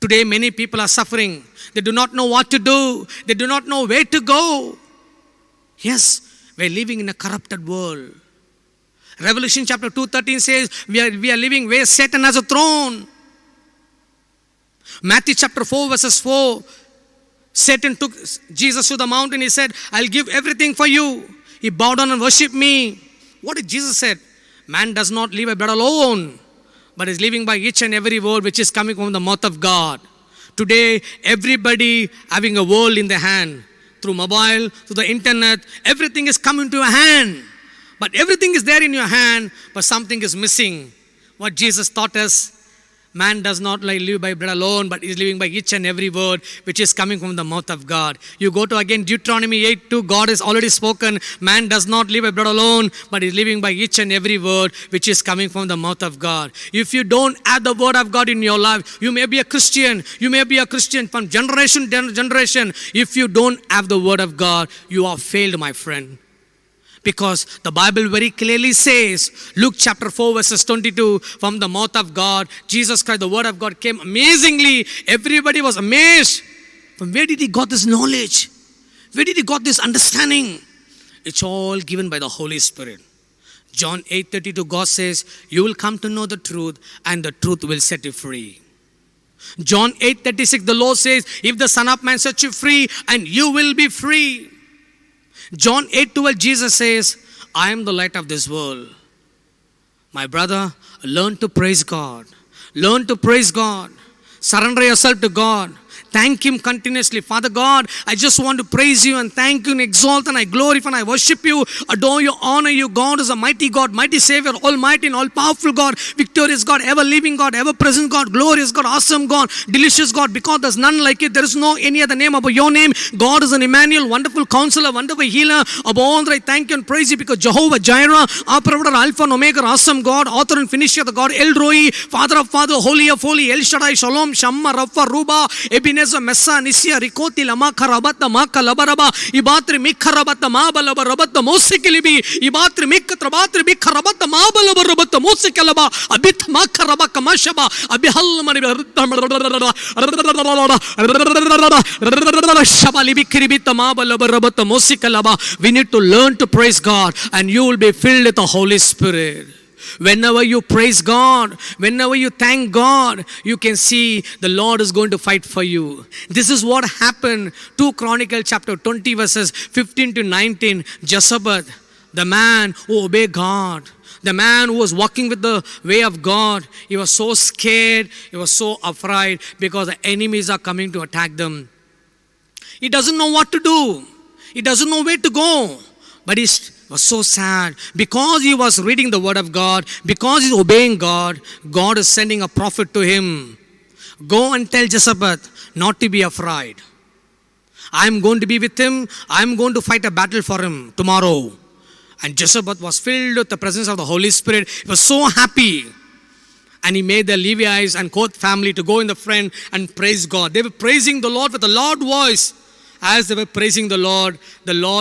Today, many people are suffering. They do not know what to do. They do not know where to go. Yes, we're living in a corrupted world. Revelation chapter 2:13 says, we are living where Satan has a throne. Matthew chapter 4 verses 4, Satan took Jesus to the mountain. He said, I'll give everything for you. He bowed down and worshiped me. What did Jesus say? Man does not live by bread alone, but is living by each and every word which is coming from the mouth of God. Today, everybody having a world in their hand. Through mobile, through the internet, everything is coming to your hand. But everything is there in your hand, but something is missing. What Jesus taught us, man does not live by bread alone, but is living by each and every word which is coming from the mouth of God. You go to again Deuteronomy 8:2, God has already spoken, man does not live by bread alone, but is living by each and every word which is coming from the mouth of God. If you don't have the word of God in your life, you may be a Christian. You may be a Christian from generation to generation. If you don't have the word of God, you are failed, my friend. Because the Bible very clearly says, Luke chapter 4 verses 22, from the mouth of God, Jesus Christ, the word of God came amazingly. Everybody was amazed. From where did he got this knowledge? Where did he got this understanding? It's all given by the Holy Spirit. John 8:32, God says, you will come to know the truth and the truth will set you free. John 8:36, the Lord says, if the Son of Man sets you free, and you will be free. John 8:12, Jesus says, I am the light of this world. My brother, learn to praise God. Learn to praise God. Surrender yourself to God. Thank Him continuously. Father God, I just want to praise You and thank You and exalt and I glorify and I worship You, adore You, honor You. God is a mighty God, mighty Savior, almighty and all-powerful God, victorious God, ever-living God, ever-present God, glorious God, awesome God, delicious God, because there's none like it. There is no any other name above Your name. God is an Emmanuel, wonderful counselor, wonderful healer. Above all, I thank You and praise You because Jehovah Jireh, our provider, Alpha and Omega, awesome God, author and finisher, the God, El Roi, Father of Father, Holy of Holy, El Shaddai, Shalom, Shamma, Rapha, Ruba, Ebenezer, Messa, Nisia, Rikoti, Lama, Karabata, Maka, Labaraba, Ibatri, Mikarabata, Mabalaba, Rabata, Mosikilibi, Ibatri, Mikatrabatri, Mikarabata, Mabalaba, Rabata, Mosikalaba, Abit, Makarabaka, Mashaba, Abihalmani, Shabalibi, Kiribita, Mabalaba, Rabata, Mosikalaba. We need to learn to praise God, and you will be filled with the Holy Spirit. Whenever you praise God, whenever you thank God, you can see the Lord is going to fight for you. This is what happened. 2 Chronicles chapter 20 verses 15 to 19. Jezebel, the man who obeyed God, the man who was walking with the way of God, he was so scared, he was so afraid because the enemies are coming to attack them. He doesn't know what to do. He doesn't know where to go. But he was so sad because he was reading the word of God, because he's obeying God. God is sending a prophet to him. Go and tell Jezebel not to be afraid. I'm going to be with him. I'm going to fight a battle for him tomorrow. And Jezebel was filled with the presence of the Holy Spirit. He was so happy. And he made the Levites and Kohath family to go in the front and praise God. They were praising the Lord with a loud voice. As they were praising the Lord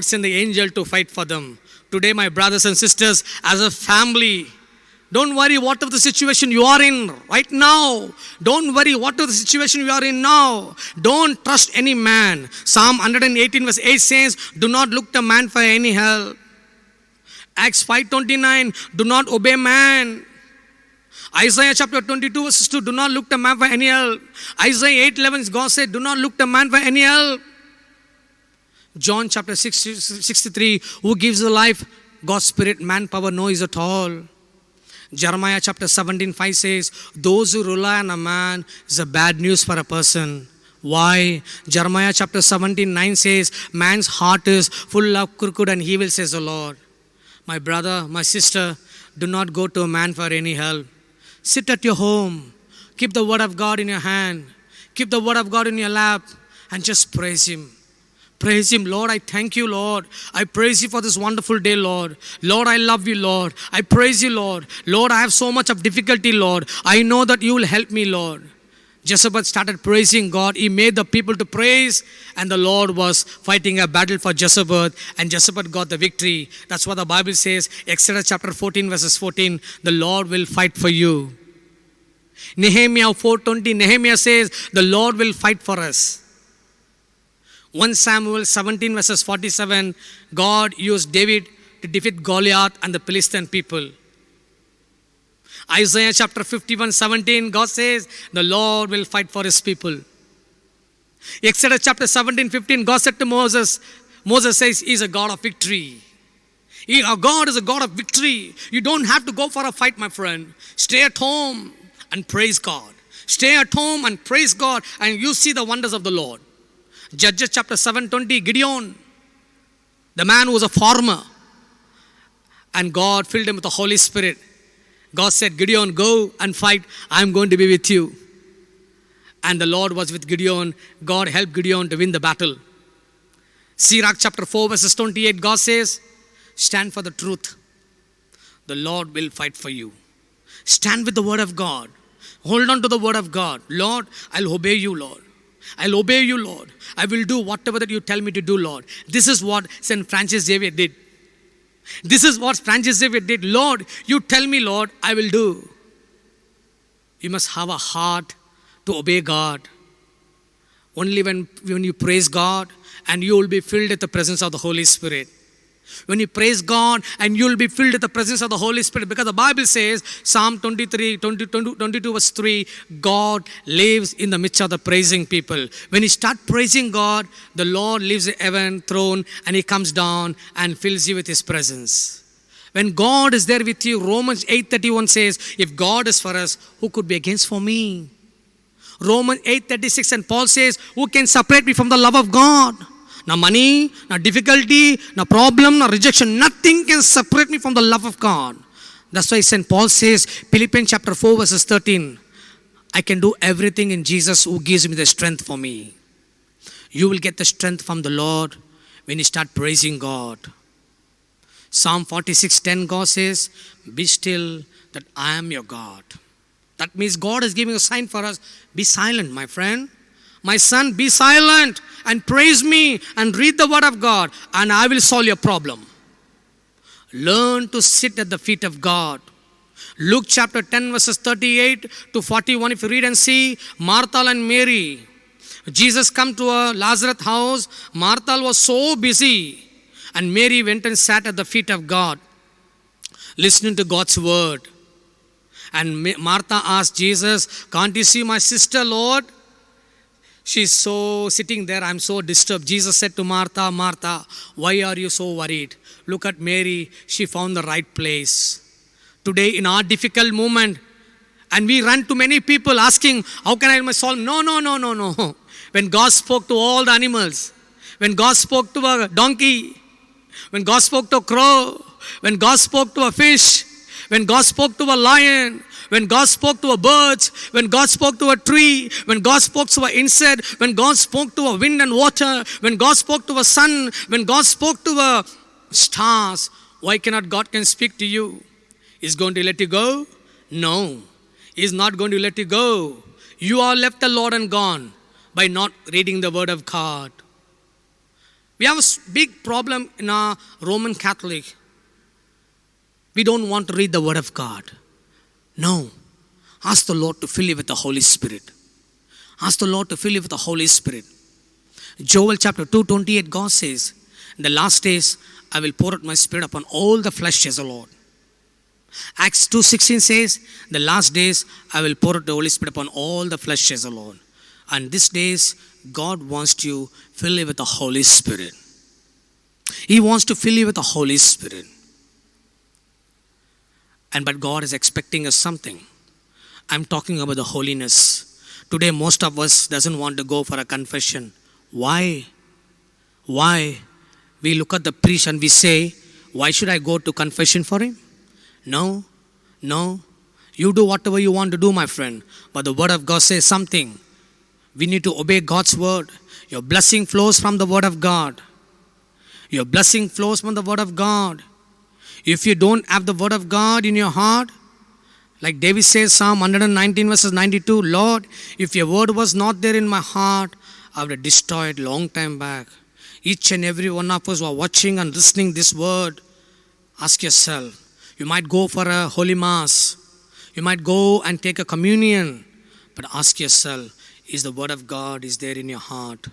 sent the angel to fight for them. Today, my brothers and sisters, as a family, don't worry whatever the situation you are in right now. Don't worry whatever the situation you are in now. Don't trust any man. Psalm 118 verse 8 says, do not look to man for any help. Acts 5:29, do not obey man. Isaiah chapter 22 verse 2, do not look to man for any help. Isaiah 8:11, God said, do not look to man for any help. John chapter 63, who gives the life? God's Spirit, manpower, no is at all. Jeremiah chapter 17:5 says, those who rely on a man is a bad news for a person. Why? Jeremiah chapter 17:9 says, man's heart is full of crooked and evil, says the Lord. My brother, my sister, do not go to a man for any help. Sit at your home. Keep the word of God in your hand. Keep the word of God in your lap and just praise Him. Praise Him. Lord, I thank You, Lord. I praise You for this wonderful day, Lord. Lord, I love You, Lord. I praise You, Lord. Lord, I have so much of difficulty, Lord. I know that You will help me, Lord. Jezebel started praising God. He made the people to praise, and the Lord was fighting a battle for Jezebel, and Jezebel got the victory. That's what the Bible says, Exodus chapter 14 verses 14, the Lord will fight for you. Nehemiah 4:20, Nehemiah says, the Lord will fight for us. 1 Samuel 17 verses 47, God used David to defeat Goliath and the Philistine people. Isaiah chapter 51:17, God says, the Lord will fight for his people. Exodus chapter 17:15, God said to Moses says, he's a God of victory. Our God is a God of victory. You don't have to go for a fight, my friend. Stay at home and praise God. Stay at home and praise God, and you see the wonders of the Lord. Judges chapter 7:20, Gideon, the man who was a farmer, and God filled him with the Holy Spirit. God said, Gideon, go and fight. I'm going to be with you. And the Lord was with Gideon. God helped Gideon to win the battle. Sirach chapter 4 verses 28, God says, stand for the truth. The Lord will fight for you. Stand with the word of God. Hold on to the word of God. Lord, I'll obey you, Lord. I'll obey you, Lord. I will do whatever that you tell me to do, Lord. This is what St. Francis Xavier did. This is what Francis Xavier did. Lord, you tell me, Lord, I will do. You must have a heart to obey God. Only when you praise God, and you will be filled with the presence of the Holy Spirit. When you praise God, and you will be filled with the presence of the Holy Spirit, because the Bible says, Psalm 22 verse 3, God lives in the midst of the praising people. When you start praising God, the Lord leaves the heaven throne and he comes down and fills you with his presence. When God is there with you, Romans 8:31 says, if God is for us, who could be against for me? Romans 8:36, and Paul says, who can separate me from the love of God? No money, no difficulty, no problem, no rejection. Nothing can separate me from the love of God. That's why St. Paul says, Philippians chapter 4 verses 13, I can do everything in Jesus who gives me the strength for me. You will get the strength from the Lord when you start praising God. Psalm 46:10, God says, be still that I am your God. That means God is giving a sign for us. Be silent, my friend. My son, be silent and praise me and read the word of God, and I will solve your problem. Learn to sit at the feet of God. Luke chapter 10 verses 38 to 41, if you read and see, Martha and Mary. Jesus come to a Lazarus house. Martha was so busy, and Mary went and sat at the feet of God, listening to God's word. And Martha asked Jesus, can't you see my sister, Lord? She's so sitting there, I'm so disturbed. Jesus said to Martha, Martha, why are you so worried? Look at Mary, she found the right place. Today in our difficult moment, and we run to many people asking, how can I solve? No. When God spoke to all the animals, when God spoke to a donkey, when God spoke to a crow, when God spoke to a fish, when God spoke to a lion, when God spoke to a bird, when God spoke to a tree, when God spoke to an insect, when God spoke to a wind and water, when God spoke to a sun, when God spoke to a stars, why cannot God can speak to you? Is going to let you go? No. He's not going to let you go. You are left alone and gone by not reading the word of God. We have a big problem in our Roman Catholic. We don't want to read the word of God. No. Ask the Lord to fill you with the Holy Spirit. Ask the Lord to fill you with the Holy Spirit. Joel chapter 2:28, God says, in the last days, I will pour out my spirit upon all the flesh, says the Lord. Acts 2:16 says, the last days, I will pour out the Holy Spirit upon all the flesh, says the Lord. And these days, God wants to fill you with the Holy Spirit. He wants to fill you with the Holy Spirit. But God is expecting us something. I'm talking about the holiness. Today, most of us doesn't want to go for a confession. Why? We look at the priest and we say, why should I go to confession for him? No. You do whatever you want to do, my friend. But the word of God says something. We need to obey God's word. Your blessing flows from the word of God. Your blessing flows from the word of God. If you don't have the word of God in your heart, like David says, Psalm 119 verses 92, Lord, if your word was not there in my heart, I would have destroyed long time back. Each and every one of us who are watching and listening this word, ask yourself, you might go for a holy mass. You might go and take a communion, but ask yourself, is the word of God is there in your heart?